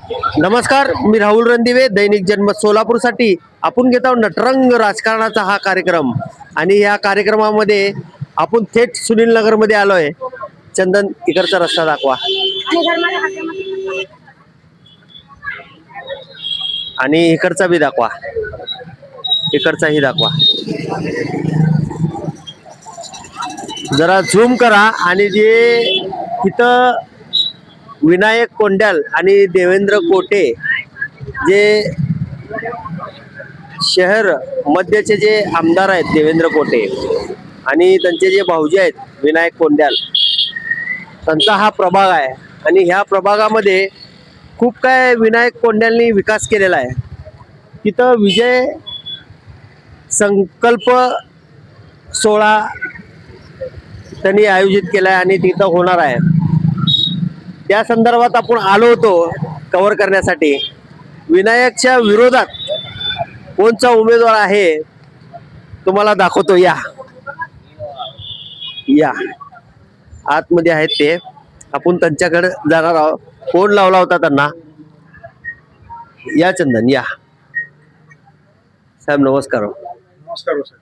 नमस्कार, मी राहुल रणदिवे, दैनिक जनमत सोलापूरसाठी आपण घेत आहोत नटरंग राजकारणाचा हा कार्यक्रम. आणि या कार्यक्रमामध्ये आपण थेट सुनील नगर मध्ये आलोय. चंदन, इकडचा रस्ता दाखवा आणि इकडचा बी दाखवा, इकडचाही दाखवा. जरा झूम करा. आणि जे तिथं विनायक कोंड्याल आणि देवेंद्र कोटे जे शहर मध्यचे जे आमदार आहेत, देवेंद्र कोटे आणि त्यांचे जे भाऊजी आहेत विनायक कोंड्याल, त्यांचा हा प्रभाग आहे. आणि ह्या प्रभागामध्ये खूप काय विनायक कोंड्यालनी विकास केलेला आहे. तिथं विजय संकल्प सोहळा त्यांनी आयोजित केला आहे आणि तिथं होणार आहे. त्या संदर्भात आपण आलो होतो कव्हर करण्यासाठी. विनायकच्या विरोधात कोणचा उमेदवार आहे तुम्हाला दाखवतो. या या आतमध्ये आहेत ते, आपण त्यांच्याकडे जाणार आहोत. फोन लावला होता त्यांना. या चंदन, या साहेब. नमस्कार. नमस्कार सर.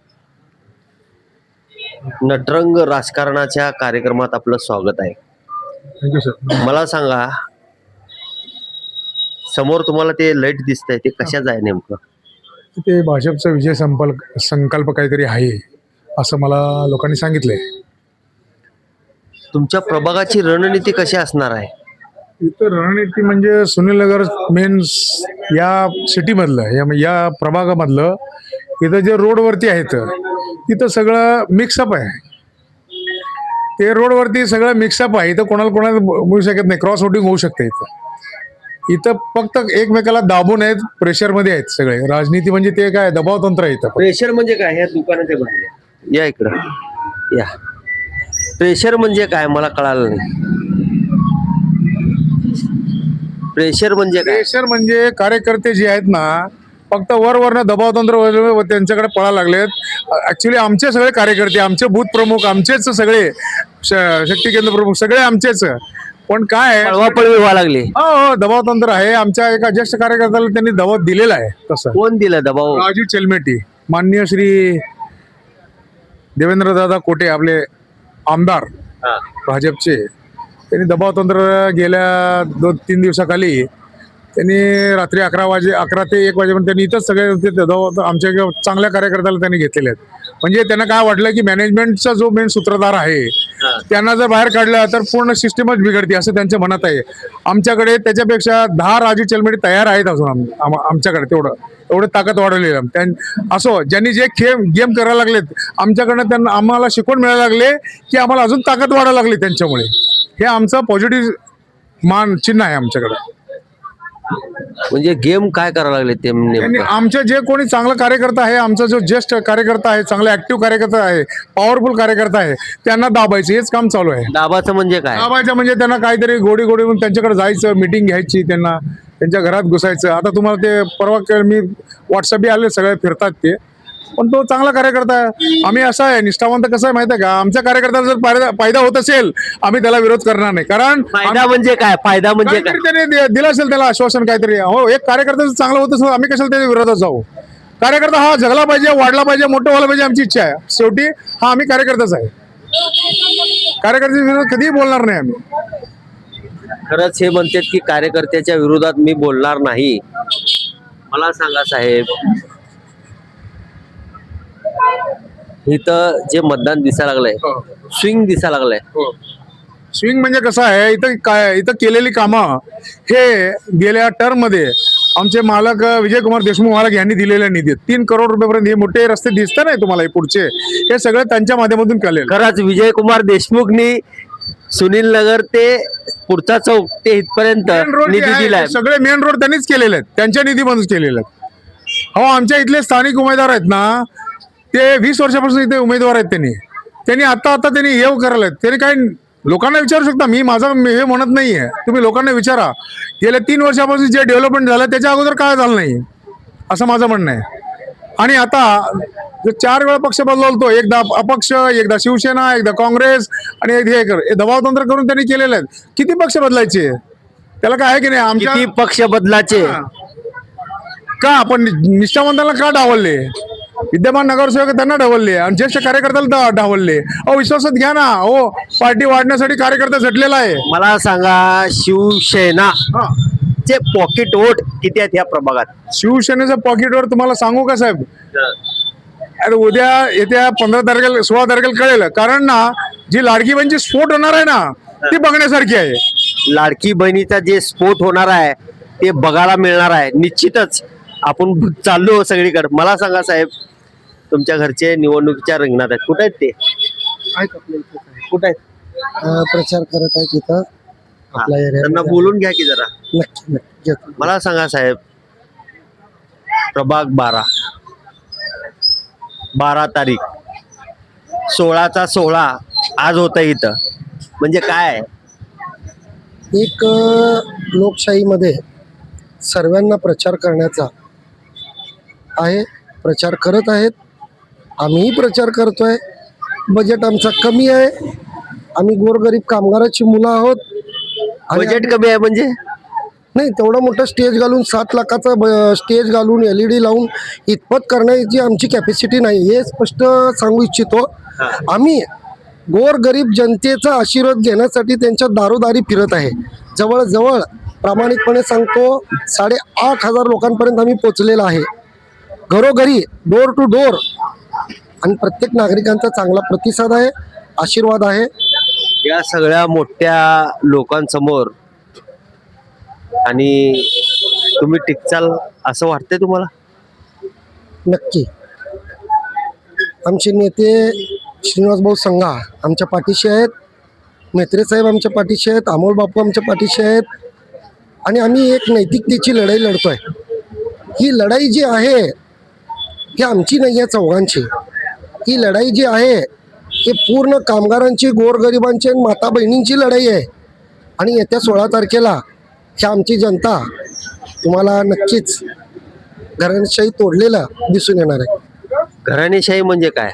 नटरंग राजकारणाच्या कार्यक्रमात आपलं स्वागत आहे. Thank you sir. मला सांगा, समोर तुम्हाला ते लाईट दिसतंय ते कशाच आहे नेमकं? ते भाजपचा विजय संकल्प काहीतरी आहे असं मला लोकांनी सांगितलंय. तुमच्या प्रभागाची रणनीती कशी असणार आहे? इथं रणनीती म्हणजे सुनील नगर मेन या सिटीमधलं या प्रभागामधलं इथं जे रोडवरती आहेत तिथं सगळं मिक्सअप आहे. ते रोडवरती सगळं मिक्सअप आहे. इथं कोणाला मिळू शकत नाही, क्रॉस वोटिंग होऊ शकते. इथं फक्त एकमेकाला दाबून आहेत, प्रेशरमध्ये आहेत सगळे. राजनीती म्हणजे ते काय दबाव तंत्र आहे. इथं प्रेशर म्हणजे काय? ह्या दुकानाच्या बाहेर या, इकडं या. प्रेशर म्हणजे काय मला कळालं नाही. प्रेशर म्हणजे काय? प्रेशर म्हणजे कार्यकर्ते जे आहेत ना, फक्त वरवरनं दबाव तंत्र त्यांच्याकडे पळायला लागलेत. ऍक्च्युली आमचे सगळे कार्यकर्ते, आमचे बूथ प्रमुख आमचेच, सगळे शक्ती केंद्र प्रमुख सगळे आमचेच. पण काय पळवापळवी व्हायला लागली. हो, दबाव तंत्र आहे. आमच्या एका ज्येष्ठ कार्यकर्त्याला त्यांनी दबाव दिलेला आहे. तसं कोण दिलं दबाव? राजू चेलमेटी, माननीय श्री देवेंद्र दादा कोटे, आपले आमदार भाजपचे, त्यांनी दबाव तंत्र गेल्या 2-3 दिवसाखाली त्यांनी रात्री 11 ते 1 वाजेपर्यंत त्यांनी इथंच सगळे आमच्या चांगल्या कार्यकर्त्याला त्यांनी घेतलेले आहेत. म्हणजे त्यांना काय वाटलं की मॅनेजमेंटचा जो मेन सूत्रधार आहे त्यांना जर बाहेर काढलं तर पूर्ण सिस्टमच बिघडते असं त्यांच्या मनात आहे. आमच्याकडे त्याच्यापेक्षा 10 राजू चेलमेटी तयार आहेत अजून आमच्याकडे. एवढं ताकद वाढवलेली असो. ज्यांनी जे गेम करायला लागलेत आमच्याकडनं, त्यांना आम्हाला शिकवून मिळायला लागले की आम्हाला अजून ताकद वाढायला लागली त्यांच्यामुळे. हे आमचं पॉझिटिव्ह मान चिन्ह आहे आमच्याकडे. म्हणजे गेम काय करायला लागले ते नेमकं? आमचे जे कोणी चांगला कार्यकर्ता आहे, आमचा जो ज्येष्ठ कार्यकर्ता आहे, चांगला ऍक्टिव्ह कार्यकर्ता आहे, पॉवरफुल कार्यकर्ता आहे, त्यांना दाबायचं हेच काम चालू आहे. दाबाचं म्हणजे काय? दाबायचं म्हणजे त्यांना काहीतरी गोडी म्हणून त्यांच्याकडे जायचं, मिटिंग घ्यायची, त्यांना त्यांच्या घरात घुसायचं. आता तुम्हाला ते परवा मी व्हॉट्सअपही आले, सगळे फिरतात ते. पण तो चांगला कार्यकर्ता आहे. आम्ही असा आहे निष्ठावंत. कसं आहे माहिती आहे का, आमच्या कार्यकर्त्याला जर फायदा होत असेल आम्ही त्याला विरोध करणार नाही. कारण फायदा म्हणजे काय? फायदा म्हणजे काय? त्याने दिलं असेल त्याला आश्वासन काहीतरी. हो, एक कार्यकर्ता जर चांगला होत असेल आम्ही कशाला त्याच्या विरोधात जाऊ? कार्यकर्ता हा जगला पाहिजे, वाढला पाहिजे, मोठं व्हायला पाहिजे, आमची इच्छा आहे. शेवटी हा आम्ही कार्यकर्ताच आहे. कार्यकर्त्याच्या विरोधात कधीही बोलणार नाही आम्ही. खरंच हे म्हणतात की कार्यकर्त्याच्या विरोधात मी बोलणार नाही. मला सांगा साहेब, इथं जे मतदान दिसायला लागलंय, स्विंग दिसायला लागलंय. स्विंग म्हणजे कसं आहे, इथं केलेली कामं हे गेल्या टर्म मध्ये आमचे मालक विजयकुमार देशमुख मालक यांनी दिलेल्या निधीत 3 करोड रुपयापर्यंत हे मोठे रस्ते दिसतात नाही तुम्हाला, हे पुढचे हे सगळं त्यांच्या माध्यमातून केले. खरंच विजयकुमार देशमुखनी सुनील नगर ते पुढचा चौक ते इथपर्यंत निधी दिलाय. सगळे मेन रोड त्यांनीच केलेले आहेत, त्यांच्या निधीमधूनच केलेले आहेत. हो, आमच्या इथले स्थानिक उमेदवार आहेत ना, ते 20 वर्षापासून इथे उमेदवार आहेत. त्यांनी आता त्यांनी हे करायला आहेत. त्यांनी काही लोकांना विचारू शकता, मी हे म्हणत नाहीये, तुम्ही लोकांना विचारा. गेल्या 3 वर्षापासून जे डेव्हलपमेंट झालं त्याच्या अगोदर काय झालं नाही असं माझं म्हणणं आहे. आणि आता 4 वेळा पक्ष बदलतो, एकदा अपक्ष, एकदा शिवसेना, एकदा काँग्रेस आणि हे दबाव तंत्र करून त्यांनी केलेलं आहे. किती पक्ष बदलायचे? त्याला काय आहे की नाही आमच्या किती पक्ष बदलाचे का आपण निष्ठावंतांना का डावलले, विद्यमान नगरसेवक त्यांना डावलले आणि ज्येष्ठ कार्यकर्त्याला डावलले. अहो विश्वासात घ्या ना. हो पार्टी वाढण्यासाठी कार्यकर्ता झटलेला आहे. मला सांगा शिवसेना चे पॉकेट वोट किती आहेत या प्रभागात? शिवसेनेच्या पॉकेटवर तुम्हाला सांगू का साहेब, अरे उद्या येत्या 15 तारखेला 16 तारखेला कळेल. कारण ना जी लाडकी बहिणीची स्फोट होणार आहे ना ती बघण्यासारखी आहे. लाडकी बहिणीचा जे स्फोट होणार आहे ते बघायला मिळणार आहे निश्चितच. आपण चाललो सगळीकडे. मला सांगा साहेब, तुमच्या घरचे निवडणुकीच्या रिंगणात आहेत, कुठे आहेत ते? कुठे आहेत? प्रचार करत आहे तिथं आपल्या त्यांना एरियामध्ये. बोलून घ्या की जरा. नक्की नक्की घेतो. मला सांगा साहेब, प्रभाग 12 तारीख 16/16 आज होत इथं, म्हणजे काय? एक लोकशाहीमध्ये सर्वांना प्रचार करण्याचा आहे. प्रचार करत आहेत, आम्हीही प्रचार करतोय. बजेट आमचा कमी आहे, आम्ही गोरगरीब कामगाराची मुलं आहोत. आणि बजेट कमी आहे म्हणजे? नाही, तेवढा मोठा स्टेज घालून 7 लाखाचा स्टेज घालून LED लावून इतपत करण्याची आमची कॅपॅसिटी नाही, हे स्पष्ट सांगू इच्छितो. आम्ही गोरगरीब जनतेचा आशीर्वाद घेण्यासाठी त्यांच्या दारोदारी फिरत आहे. जवळजवळ प्रामाणिकपणे सांगतो 8,500 लोकांपर्यंत आम्ही पोचलेलो आहे, घरोघरी, डोर टू डोर. आणि प्रत्येक नागरिकांचा चांगला प्रतिसाद आहे, आशीर्वाद आहे. या सगळ्या मोठ्या लोकांसमोर आणि तुम्ही टिकचाल असं वाटतंय तुम्हाला? नक्की. आमचे नेते श्रीनिवास भाऊ संघा आमच्या पाठीशी आहेत, म्हेत्रे साहेब आमच्या पाठीशी आहेत, अमोल बापू आमच्या पाठीशी आहेत. आणि आम्ही एक नैतिकतेची लढाई लढतोय. ही लढाई जी आहे ही आमची नाही आहे, चौघांची. ही लढाई जी आहे ही पूर्ण कामगारांची, गोरगरिबांची आणि माता बहिणींची लढाई आहे. आणि येत्या 16 तारखेला ही आमची जनता तुम्हाला नक्कीच घराणेशाही तोडलेला दिसून येणार आहे. घराणेशाही म्हणजे काय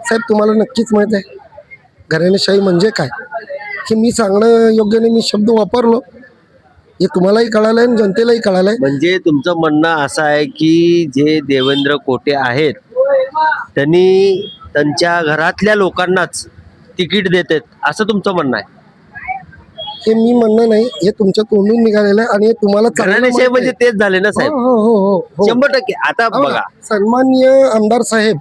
साहेब, तुम्हाला नक्कीच माहीत आहे घराणेशाही म्हणजे काय. हे मी सांगणं योग्य नाही, मी शब्द वापरलो, हे तुम्हालाही कळालं आहे आणि जनतेलाही कळालं आहे. म्हणजे तुमचं म्हणणं असं आहे की जे देवेंद्र कोटे आहेत त्यांनी त्यांच्या घरातल्या लोकांनाच तिकीट देतात असं तुमचं म्हणणं आहे? हे मी म्हणणं नाही, हे तुमच्या तोंडून निघालेलं आहे आणि हे तुम्हाला चांगलं घराणेशाही माहित म्हणजे आहे. तेच झाले ना साहेब? हो हो हो हो 100%. आता बघा, सन्माननीय आमदार साहेब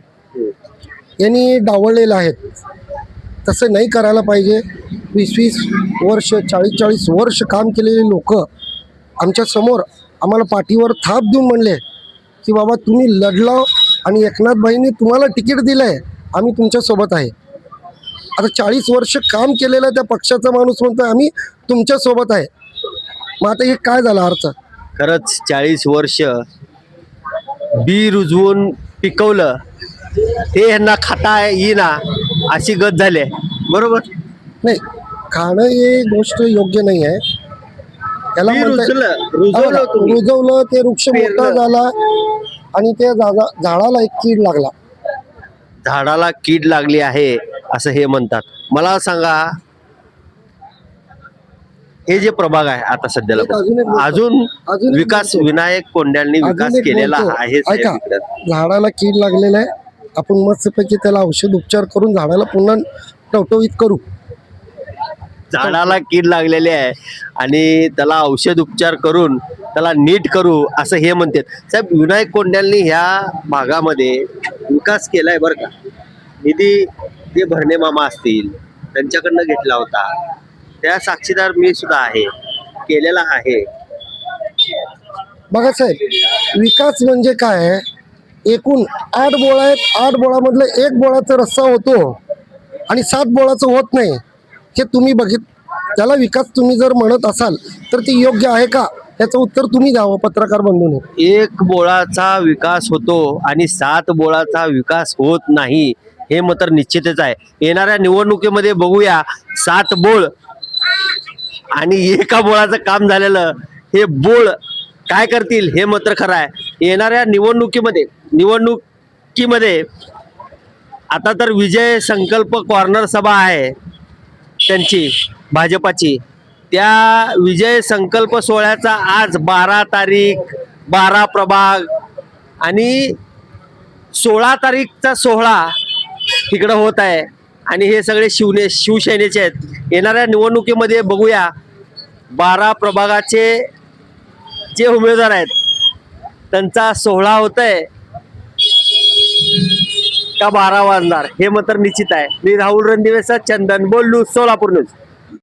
यांनी डावळलेलं आहेत, तसं नाही करायला पाहिजे. 20-20 वर्ष, 40-40 वर्ष काम केलेले लोक आमच्या समोर आम्हाला पाठीवर थाप देऊन म्हणले की बाबा तुम्ही लढलो आणि एकनाथभाईंनी तुम्हाला तिकीट दिलं आहे, आम्ही तुमच्यासोबत आहे. आता 40 वर्ष काम केलेलं त्या पक्षाचा माणूस म्हणतोय आम्ही तुमच्यासोबत आहे. मग आता हे काय झालं अर्थ? खरंच 40 वर्ष बी रुजवून पिकवलं ते यांना खाता येईना अशी गत झाली, बरोबर? नाही, खाणं हे गोष्ट योग्य नाही आहे. त्याला बी रुजवलं, रुजवलं, ते वृक्ष मोठा झाला आणि त्या झाडाला एक कीड लागला. झाडाला कीड लागली आहे असं हे म्हणतात. मला सांगा, हे जे प्रभाग आहे आता सध्याला अजून विकास विनायक कोंड्यांनी विकास अजून एक केलेला बोलतो. आहे साहेब ऐका, इकडं. झाडाला कीड लागलेला आहे, आपण मस्तपैकी त्याला औषध उपचार करून झाडाला पुन्हा टवटवीत करू. झाडाला कीड लागलेली आहे आणि त्याला औषध उपचार करून त्याला नीट करू असं हे म्हणतात साहेब. विनायक कोंड्यांनी ह्या भागामध्ये विकास केलाय बरं का. निधी जे भरणे मामा असतील त्यांच्याकडनं घेतला होता, त्या साक्षीदार मी सुद्धा आहे, केलेला आहे. बघा साहेब, विकास म्हणजे काय, एकूण 8 बोळा आहेत, 8 बोळामधलं 1 बोळाचा रस्ता होतो आणि 7 बोळाचं होत नाही. हे तुम्ही त्याला विकास तुम्ही जर म्हणत असाल तर ते योग्य आहे का, त्याचं उत्तर तुम्ही द्यावं पत्रकार बंधूंनी. 1 बोळाचा विकास होतो आणि 7 बोळाचा विकास होत नाही, हे मात्र निश्चितच आहे. येणाऱ्या निवडणुकीमध्ये बघूया 7 बोळ आणि 1 बोळाचं काम झालेलं हे बोळ काय करतील हे मात्र खरं आहे. येणाऱ्या निवडणुकीमध्ये आता तर विजय संकल्प कॉर्नर सभा आहे त्यांची, भाजपाची. त्या विजय संकल्प सोहळ्याचा आज 12 तारीख 12 प्रभाग आणि 16 तारीखचा सोहळा तिकडं होत आहे आणि हे सगळे शिवसेनेचे आहेत. येणाऱ्या निवडणुकीमध्ये बघूया 12 प्रभागाचे जे उमेदवार आहेत त्यांचा सोहळा होत आहे का 12 वाजणार हे मात्र निश्चित आहे. मी राहुल रणदिवेचा चंदन बोलू, सोलापूर न्यूज.